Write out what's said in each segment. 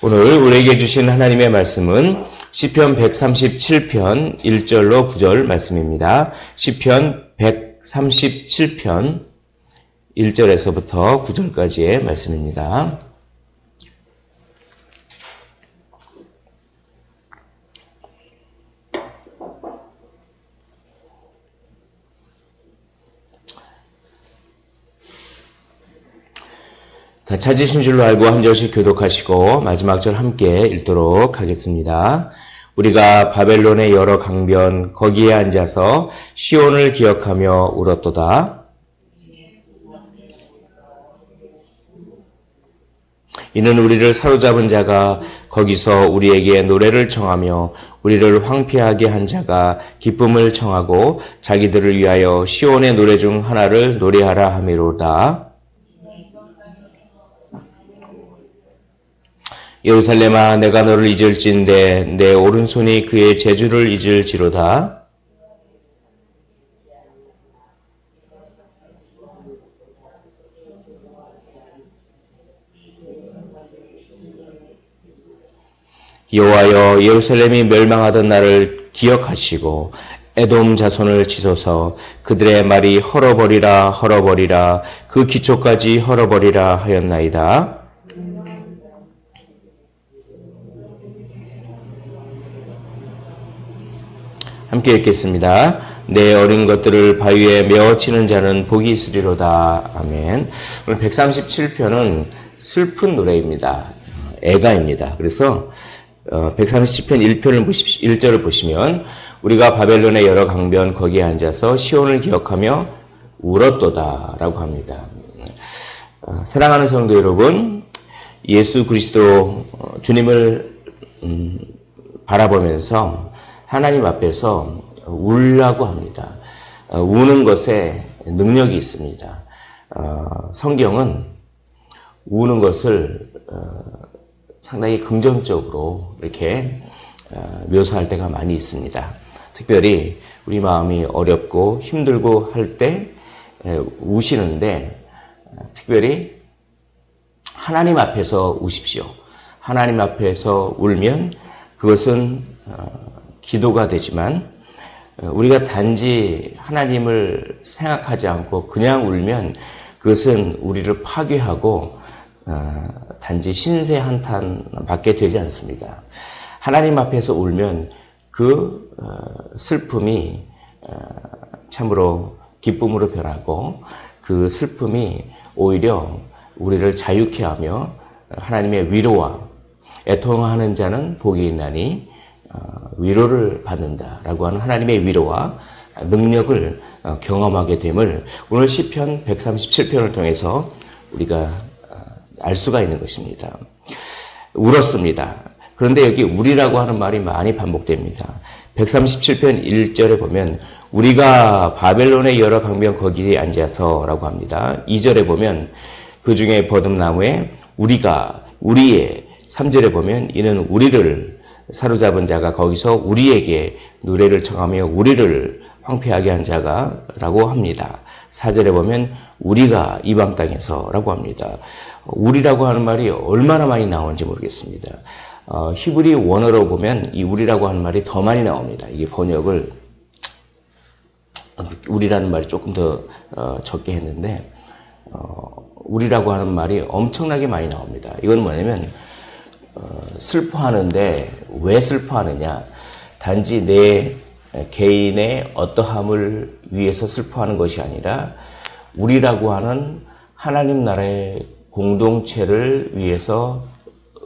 오늘 우리에게 주신 하나님의 말씀은 시편 137편 1절로 9절 말씀입니다. 시편 137편 1절에서부터 9절까지의 말씀입니다. 다 찾으신 줄로 알고 한 절씩 교독하시고 마지막 절 함께 읽도록 하겠습니다. 우리가 바벨론의 여러 강변 거기에 앉아서 시온을 기억하며 울었도다. 이는 우리를 사로잡은 자가 거기서 우리에게 노래를 청하며 우리를 황폐하게 한 자가 기쁨을 청하고 자기들을 위하여 시온의 노래 중 하나를 노래하라 하미로다. 예루살렘아, 내가 너를 잊을진대 내 오른손이 그의 재주를 잊을지로다. 여호와여, 예루살렘이 멸망하던 날을 기억하시고 에돔 자손을 치소서. 그들의 말이 헐어버리라 헐어버리라 그 기초까지 헐어버리라 하였나이다. 함께 읽겠습니다. 내 어린 것들을 바위에 메어치는 자는 복이 있으리로다. 아멘. 오늘 137편은 슬픈 노래입니다. 애가입니다. 그래서 137편 1편을 보십시오. 1절을 보시면 우리가 바벨론의 여러 강변 거기에 앉아서 시온을 기억하며 울었도다 라고 합니다. 사랑하는 성도 여러분, 예수 그리스도 주님을 바라보면서 하나님 앞에서 울라고 합니다. 우는 것에 능력이 있습니다. 성경은 우는 것을 상당히 긍정적으로 이렇게 묘사할 때가 많이 있습니다. 특별히 우리 마음이 어렵고 힘들고 할 때 우시는데, 특별히 하나님 앞에서 우십시오. 하나님 앞에서 울면 그것은 기도가 되지만, 우리가 단지 하나님을 생각하지 않고 그냥 울면 그것은 우리를 파괴하고 단지 신세 한탄 받게 되지 않습니다. 하나님 앞에서 울면 그 슬픔이 참으로 기쁨으로 변하고 그 슬픔이 오히려 우리를 자유케 하며 하나님의 위로와 애통하는 자는 복이 있나니 위로를 받는다라고 하는 하나님의 위로와 능력을 경험하게 됨을 오늘 시편 137편을 통해서 우리가 알 수가 있는 것입니다. 울었습니다. 그런데 여기 우리라고 하는 말이 많이 반복됩니다. 137편 1절에 보면 우리가 바벨론의 여러 강변 거기에 앉아서 라고 합니다. 2절에 보면 그 중에 버듬나무에 우리가 우리의 3절에 보면 이는 우리를 사로잡은 자가 거기서 우리에게 노래를 청하며 우리를 황폐하게 한 자가 라고 합니다. 4절에 보면 우리가 이방 땅에서 라고 합니다. 우리라고 하는 말이 얼마나 많이 나오는지 모르겠습니다. 히브리 원어로 보면 이 우리라고 하는 말이 더 많이 나옵니다. 이게 번역을 우리라는 말이 조금 더 적게 했는데 우리라고 하는 말이 엄청나게 많이 나옵니다. 이건 뭐냐면 슬퍼하는데 왜 슬퍼하느냐? 단지 내 개인의 어떠함을 위해서 슬퍼하는 것이 아니라 우리라고 하는 하나님 나라의 공동체를 위해서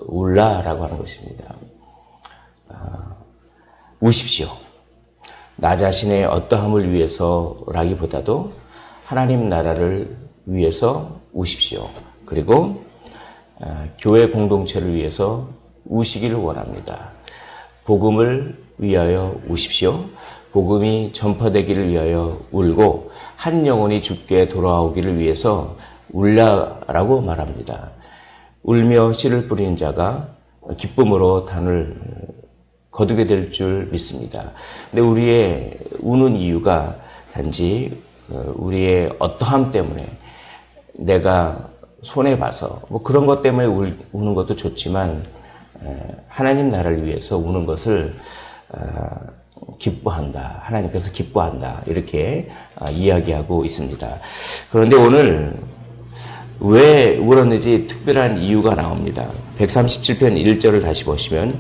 울라라고 하는 것입니다. 우십시오. 나 자신의 어떠함을 위해서라기보다도 하나님 나라를 위해서 우십시오. 그리고 교회 공동체를 위해서 우시기를 원합니다. 복음을 위하여 우십시오. 복음이 전파되기를 위하여 울고 한 영혼이 주께 돌아오기를 위해서 울라라고 말합니다. 울며 씨를 뿌리는 자가 기쁨으로 단을 거두게 될 줄 믿습니다. 근데 우리의 우는 이유가 단지 우리의 어떠함 때문에 내가 손해봐서 뭐 그런 것 때문에 우는 것도 좋지만 하나님 나라를 위해서 우는 것을 기뻐한다. 하나님께서 기뻐한다. 이렇게 이야기하고 있습니다. 그런데 오늘 왜 울었는지 특별한 이유가 나옵니다. 137편 1절을 다시 보시면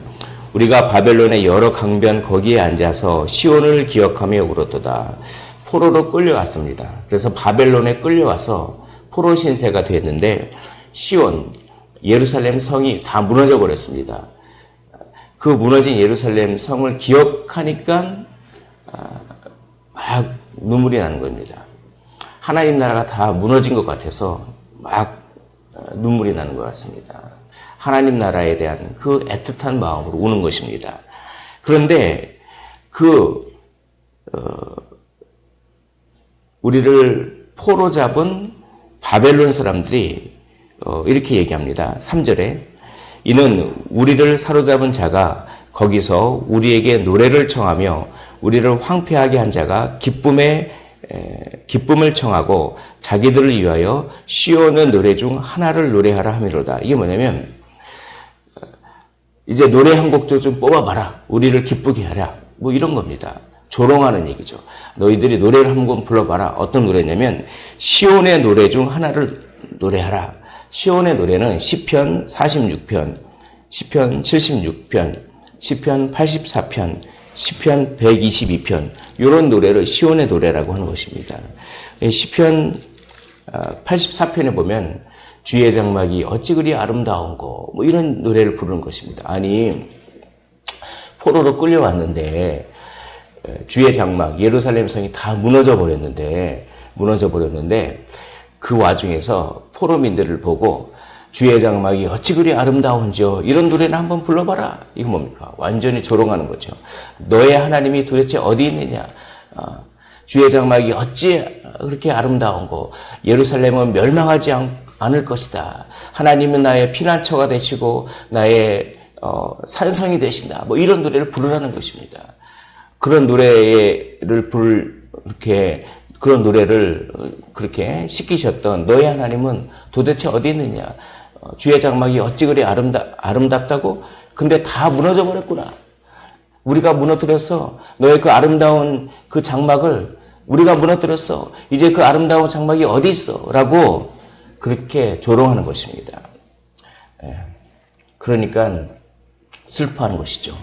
우리가 바벨론의 여러 강변 거기에 앉아서 시온을 기억하며 울었도다. 포로로 끌려왔습니다. 그래서 바벨론에 끌려와서 포로 신세가 됐는데 시온, 예루살렘 성이 다 무너져 버렸습니다. 그 무너진 예루살렘 성을 기억하니까 막 눈물이 나는 겁니다. 하나님 나라가 다 무너진 것 같아서 막 눈물이 나는 것 같습니다. 하나님 나라에 대한 그 애틋한 마음으로 우는 것입니다. 그런데 우리를 포로 잡은 바벨론 사람들이 이렇게 얘기합니다. 3절에 이는 우리를 사로잡은 자가 거기서 우리에게 노래를 청하며 우리를 황폐하게 한 자가 기쁨을 청하고 자기들을 위하여 시온의 노래 중 하나를 노래하라 함이로다. 이게 뭐냐면 이제 노래 한 곡 좀 뽑아봐라. 우리를 기쁘게 하라. 뭐 이런 겁니다. 조롱하는 얘기죠. 너희들이 노래를 한 곡 불러봐라. 어떤 노래냐면 시온의 노래 중 하나를 노래하라. 시온의 노래는 시편 46편, 시편 76편, 시편 84편, 시편 122편 이런 노래를 시온의 노래라고 하는 것입니다. 시편 84편에 보면 주의 장막이 어찌 그리 아름다운고 뭐 이런 노래를 부르는 것입니다. 아니 포로로 끌려왔는데 주의 장막 예루살렘 성이 다 무너져 버렸는데 그 와중에서 포로민들을 보고 주의 장막이 어찌 그리 아름다운지요. 이런 노래는 한번 불러봐라. 이거 뭡니까? 완전히 조롱하는 거죠. 너의 하나님이 도대체 어디 있느냐. 주의 장막이 어찌 그렇게 아름다운고 예루살렘은 멸망하지 않을 것이다. 하나님은 나의 피난처가 되시고 나의 산성이 되신다. 뭐 이런 노래를 부르라는 것입니다. 그런 노래를 그런 노래를 그렇게 시키셨던 너의 하나님은 도대체 어디 있느냐? 주의 장막이 어찌 그리 아름답다고? 근데 다 무너져 버렸구나. 우리가 무너뜨렸어. 너의 그 아름다운 그 장막을 우리가 무너뜨렸어. 이제 그 아름다운 장막이 어디 있어? 라고 그렇게 조롱하는 것입니다. 그러니까 슬퍼하는 것이죠.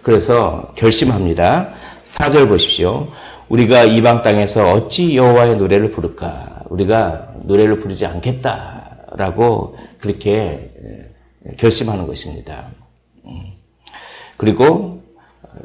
그래서 결심합니다. 4절 보십시오. 우리가 이방 땅에서 어찌 여호와의 노래를 부를까? 우리가 노래를 부르지 않겠다라고 그렇게 결심하는 것입니다. 그리고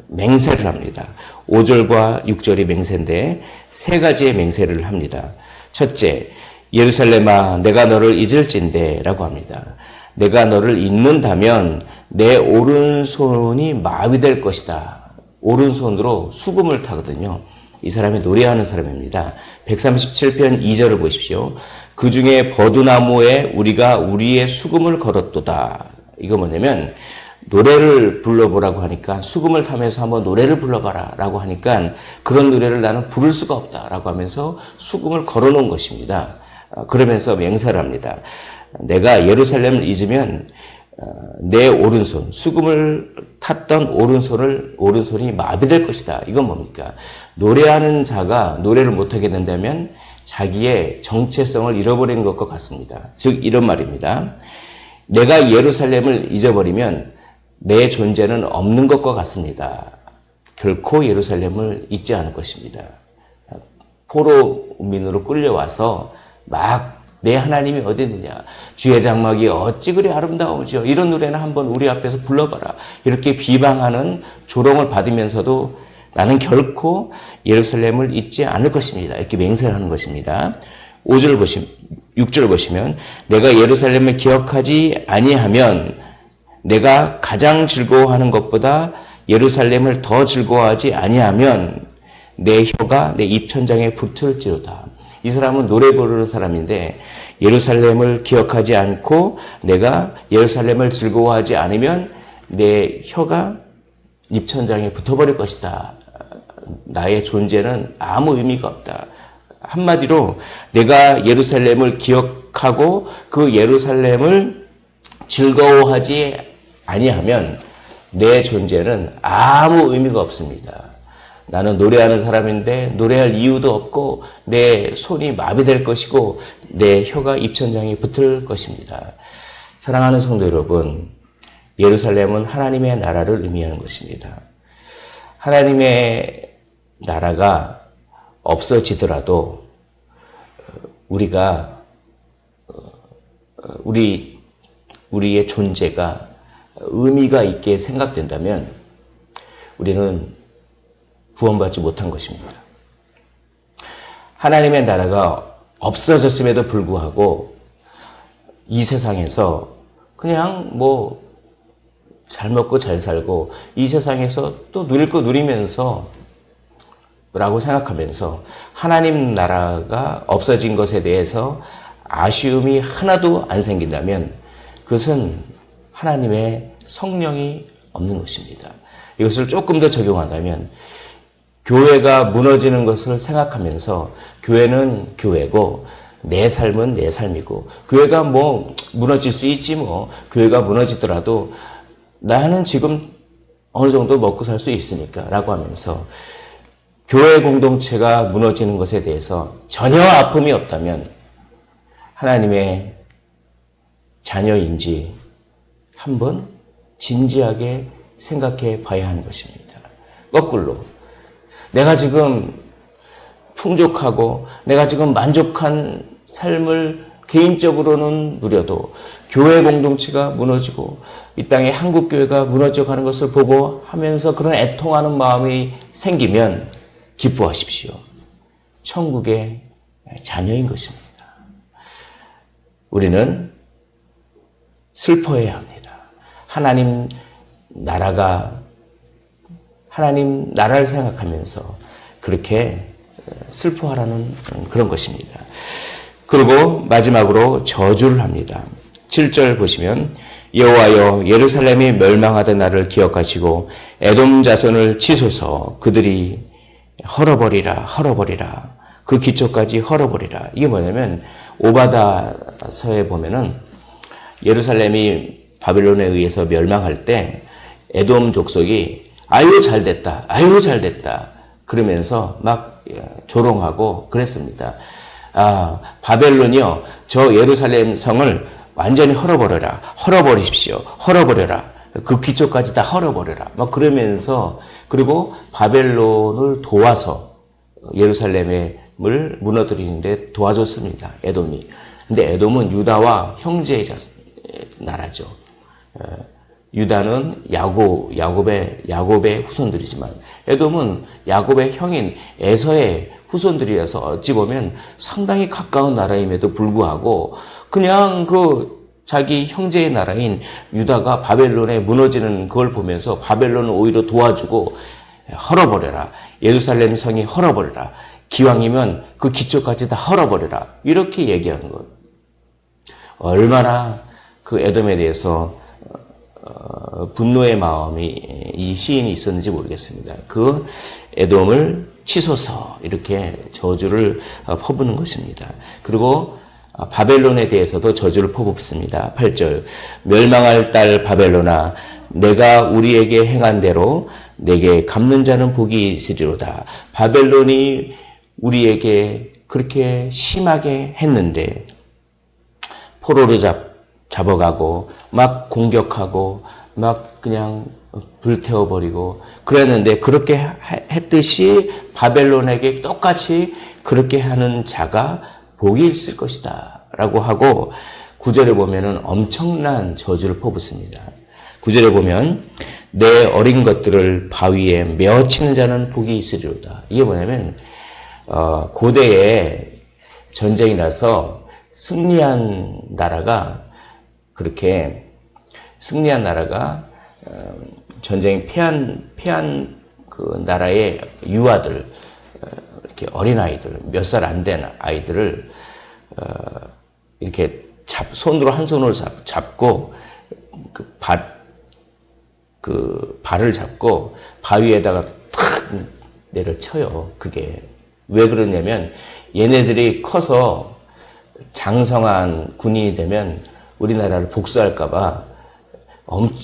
맹세를 합니다. 5절과 6절이 맹세인데 세 가지의 맹세를 합니다. 첫째, 예루살렘아 내가 너를 잊을진대 라고 합니다. 내가 너를 잊는다면 내 오른손이 마비될 것이다. 오른손으로 수금을 타거든요. 이 사람이 노래하는 사람입니다. 137편 2절을 보십시오. 그 중에 버두나무에 우리가 우리의 수금을 걸었도다. 이거 뭐냐면 노래를 불러보라고 하니까 수금을 타면서 한번 노래를 불러봐라 라고 하니까 그런 노래를 나는 부를 수가 없다 라고 하면서 수금을 걸어놓은 것입니다. 그러면서 맹세를 합니다. 내가 예루살렘을 잊으면 내 오른손, 수금을 탔던 오른손이 마비될 것이다. 이건 뭡니까? 노래하는 자가 노래를 못하게 된다면 자기의 정체성을 잃어버린 것과 같습니다. 즉 이런 말입니다. 내가 예루살렘을 잊어버리면 내 존재는 없는 것과 같습니다. 결코 예루살렘을 잊지 않을 것입니다. 포로민으로 끌려와서 막 내 하나님이 어디 있느냐. 주의 장막이 어찌 그리 아름다우죠. 이런 노래는 한번 우리 앞에서 불러봐라. 이렇게 비방하는 조롱을 받으면서도 나는 결코 예루살렘을 잊지 않을 것입니다. 이렇게 맹세를 하는 것입니다. 6절을 보시면 내가 예루살렘을 기억하지 아니하면 내가 가장 즐거워하는 것보다 예루살렘을 더 즐거워하지 아니하면 내 혀가 내 입천장에 붙을지로다. 이 사람은 노래 부르는 사람인데 예루살렘을 기억하지 않고 내가 예루살렘을 즐거워하지 않으면 내 혀가 입천장에 붙어버릴 것이다. 나의 존재는 아무 의미가 없다. 한마디로 내가 예루살렘을 기억하고 그 예루살렘을 즐거워하지 아니하면 내 존재는 아무 의미가 없습니다. 나는 노래하는 사람인데 노래할 이유도 없고 내 손이 마비될 것이고 내 혀가 입천장에 붙을 것입니다. 사랑하는 성도 여러분, 예루살렘은 하나님의 나라를 의미하는 것입니다. 하나님의 나라가 없어지더라도 우리가 우리의 존재가 의미가 있게 생각된다면 우리는 구원받지 못한 것입니다. 하나님의 나라가 없어졌음에도 불구하고 이 세상에서 그냥 잘 먹고 잘 살고 이 세상에서 또 누릴 거 누리면서 라고 생각하면서 하나님 나라가 없어진 것에 대해서 아쉬움이 하나도 안 생긴다면 그것은 하나님의 성령이 없는 것입니다. 이것을 조금 더 적용한다면 교회가 무너지는 것을 생각하면서 교회는 교회고 내 삶은 내 삶이고 교회가 무너질 수 있지 교회가 무너지더라도 나는 지금 어느 정도 먹고 살 수 있으니까 라고 하면서 교회 공동체가 무너지는 것에 대해서 전혀 아픔이 없다면 하나님의 자녀인지 한번 진지하게 생각해 봐야 하는 것입니다. 거꾸로 내가 지금 풍족하고 내가 지금 만족한 삶을 개인적으로는 누려도 교회 공동체가 무너지고 이 땅에 한국교회가 무너져가는 것을 보고 하면서 그런 애통하는 마음이 생기면 기뻐하십시오. 천국의 자녀인 것입니다. 우리는 슬퍼해야 합니다. 하나님 나라를 생각하면서 그렇게 슬퍼하라는 그런 것입니다. 그리고 마지막으로 저주를 합니다. 7절 보시면 여호와여 예루살렘이 멸망하던 날을 기억하시고 에돔 자손을 치소서 그들이 헐어버리라 그 기초까지 헐어버리라. 이게 뭐냐면 오바다서에 보면은 예루살렘이 바벨론에 의해서 멸망할 때 에돔 족속이 아유 잘됐다 그러면서 막 조롱하고 그랬습니다. 바벨론이요 저 예루살렘 성을 완전히 헐어버리십시오. 헐어버려라. 그 기초까지 다 헐어버려라. 막 그러면서 그리고 바벨론을 도와서 예루살렘을 무너뜨리는데 도와줬습니다. 에돔이. 근데 에돔은 유다와 형제의 나라죠. 유다는 야곱의 후손들이지만 에돔은 야곱의 형인 에서의 후손들이라서 어찌 보면 상당히 가까운 나라임에도 불구하고 그냥 자기 형제의 나라인 유다가 바벨론에 무너지는 그걸 보면서 바벨론을 오히려 도와주고 헐어버려라. 예루살렘 성이 헐어버려라. 기왕이면 그 기초까지 다 헐어버려라. 이렇게 얘기하는 것. 얼마나 그 에돔에 대해서 분노의 마음이 이 시인이 있었는지 모르겠습니다. 그 에돔을 치소서 이렇게 저주를 퍼부는 것입니다. 그리고 바벨론에 대해서도 저주를 퍼붓습니다. 8절 멸망할 딸 바벨론아 내가 우리에게 행한 대로 내게 갚는 자는 복이 있으리로다. 바벨론이 우리에게 그렇게 심하게 했는데 포로로 잡아가고 막 공격하고 막 그냥 불태워버리고 그랬는데 그렇게 했듯이 바벨론에게 똑같이 그렇게 하는 자가 복이 있을 것이다 라고 하고 9절에 보면은 엄청난 저주를 퍼붓습니다. 9절에 보면 내 어린 것들을 바위에 메어치는 자는 복이 있으리로다. 이게 뭐냐면 고대에 전쟁이 나서 승리한 나라가 전쟁에 패한 그 나라의 유아들 이렇게 어린 아이들 몇 살 안 된 아이들을 이렇게 손으로 한 손으로 잡고 발을 잡고 바위에다가 팍 내려쳐요. 그게 왜 그러냐면 얘네들이 커서 장성한 군인이 되면 우리나라를 복수할까봐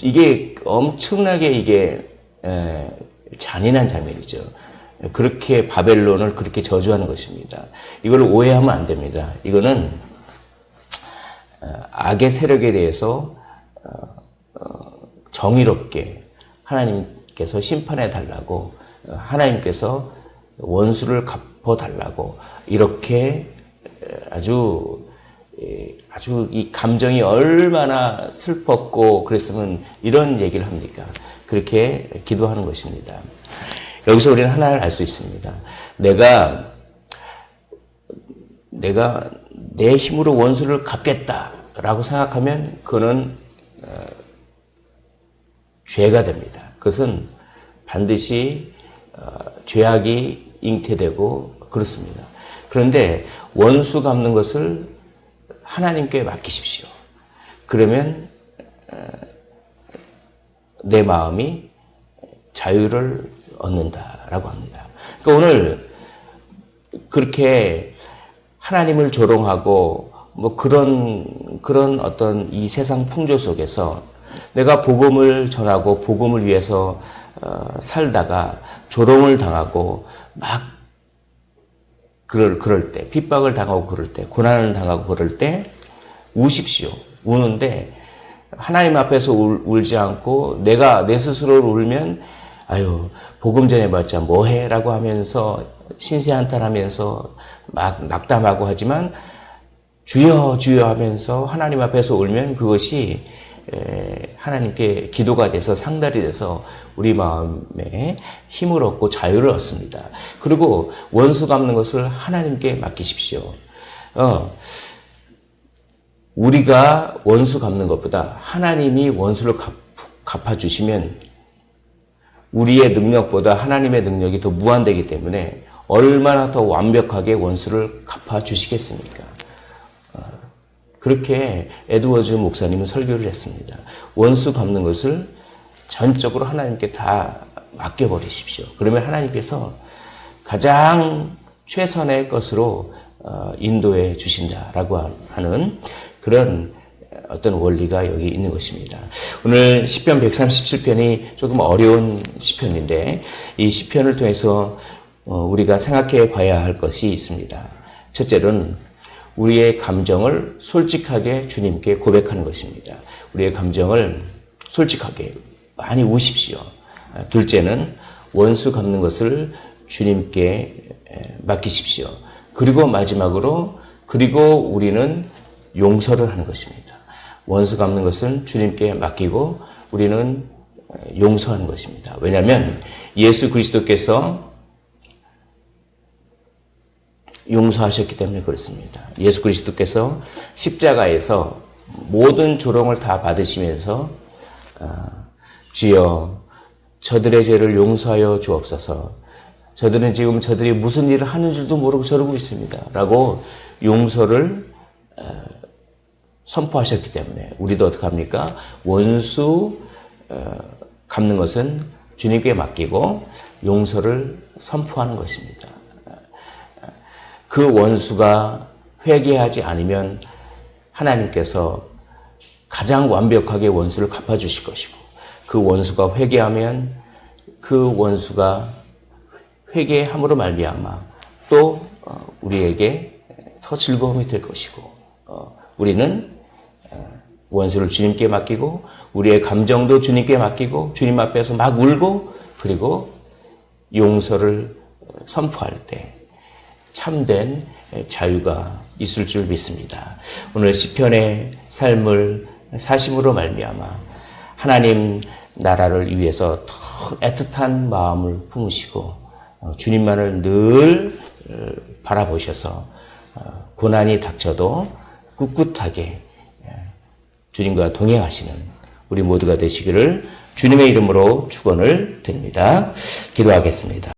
이게 엄청나게 이게 잔인한 장면이죠. 그렇게 바벨론을 그렇게 저주하는 것입니다. 이걸 오해하면 안 됩니다. 이거는 악의 세력에 대해서 정의롭게 하나님께서 심판해 달라고, 하나님께서 원수를 갚아 달라고, 이렇게 아주 이 감정이 얼마나 슬펐고 그랬으면 이런 얘기를 합니까? 그렇게 기도하는 것입니다. 여기서 우리는 하나를 알 수 있습니다. 내가 내 힘으로 원수를 갚겠다라고 생각하면 그거는 죄가 됩니다. 그것은 반드시 죄악이 잉태되고 그렇습니다. 그런데 원수 갚는 것을 하나님께 맡기십시오. 그러면 내 마음이 자유를 얻는다라고 합니다. 그러니까 오늘 그렇게 하나님을 조롱하고 뭐 그런 어떤 이 세상 풍조 속에서 내가 복음을 전하고 복음을 위해서 살다가 조롱을 당하고 막 그럴 때, 핍박을 당하고 그럴 때, 고난을 당하고 그럴 때 우십시오. 우는데 하나님 앞에서 울지 않고 내가 내 스스로를 울면 아유 복음 전해봤자 뭐해? 라고 하면서 신세한탄하면서 막 낙담하고 하지만 주여 주여 하면서 하나님 앞에서 울면 그것이 하나님께 기도가 돼서 상달이 돼서 우리 마음에 힘을 얻고 자유를 얻습니다. 그리고 원수 갚는 것을 하나님께 맡기십시오. 우리가 원수 갚는 것보다 하나님이 원수를 갚아주시면 우리의 능력보다 하나님의 능력이 더 무한되기 때문에 얼마나 더 완벽하게 원수를 갚아주시겠습니까? 그렇게 에드워즈 목사님은 설교를 했습니다. 원수 갚는 것을 전적으로 하나님께 다 맡겨버리십시오. 그러면 하나님께서 가장 최선의 것으로 인도해 주신다라고 하는 그런 어떤 원리가 여기 있는 것입니다. 오늘 시편 137편이 조금 어려운 시편인데 이 시편을 통해서 우리가 생각해 봐야 할 것이 있습니다. 첫째는 우리의 감정을 솔직하게 주님께 고백하는 것입니다. 우리의 감정을 솔직하게 많이 우십시오. 둘째는 원수 갚는 것을 주님께 맡기십시오. 그리고 마지막으로 우리는 용서를 하는 것입니다. 원수 갚는 것은 주님께 맡기고 우리는 용서하는 것입니다. 왜냐하면 예수 그리스도께서 용서하셨기 때문에 그렇습니다. 예수 그리스도께서 십자가에서 모든 조롱을 다 받으시면서 주여 저들의 죄를 용서하여 주옵소서. 저들이 무슨 일을 하는 줄도 모르고 저러고 있습니다. 라고 용서를 선포하셨기 때문에 우리도 어떻게 합니까? 원수 갚는 것은 주님께 맡기고 용서를 선포하는 것입니다. 그 원수가 회개하지 않으면 하나님께서 가장 완벽하게 원수를 갚아주실 것이고 그 원수가 회개하면 그 원수가 회개함으로 말미암아 또 우리에게 더 즐거움이 될 것이고 우리는 원수를 주님께 맡기고 우리의 감정도 주님께 맡기고 주님 앞에서 막 울고 그리고 용서를 선포할 때 참된 자유가 있을 줄 믿습니다. 오늘 시편의 삶을 사심으로 말미암아 하나님 나라를 위해서 더 애틋한 마음을 품으시고 주님만을 늘 바라보셔서 고난이 닥쳐도 꿋꿋하게 주님과 동행하시는 우리 모두가 되시기를 주님의 이름으로 축원을 드립니다. 기도하겠습니다.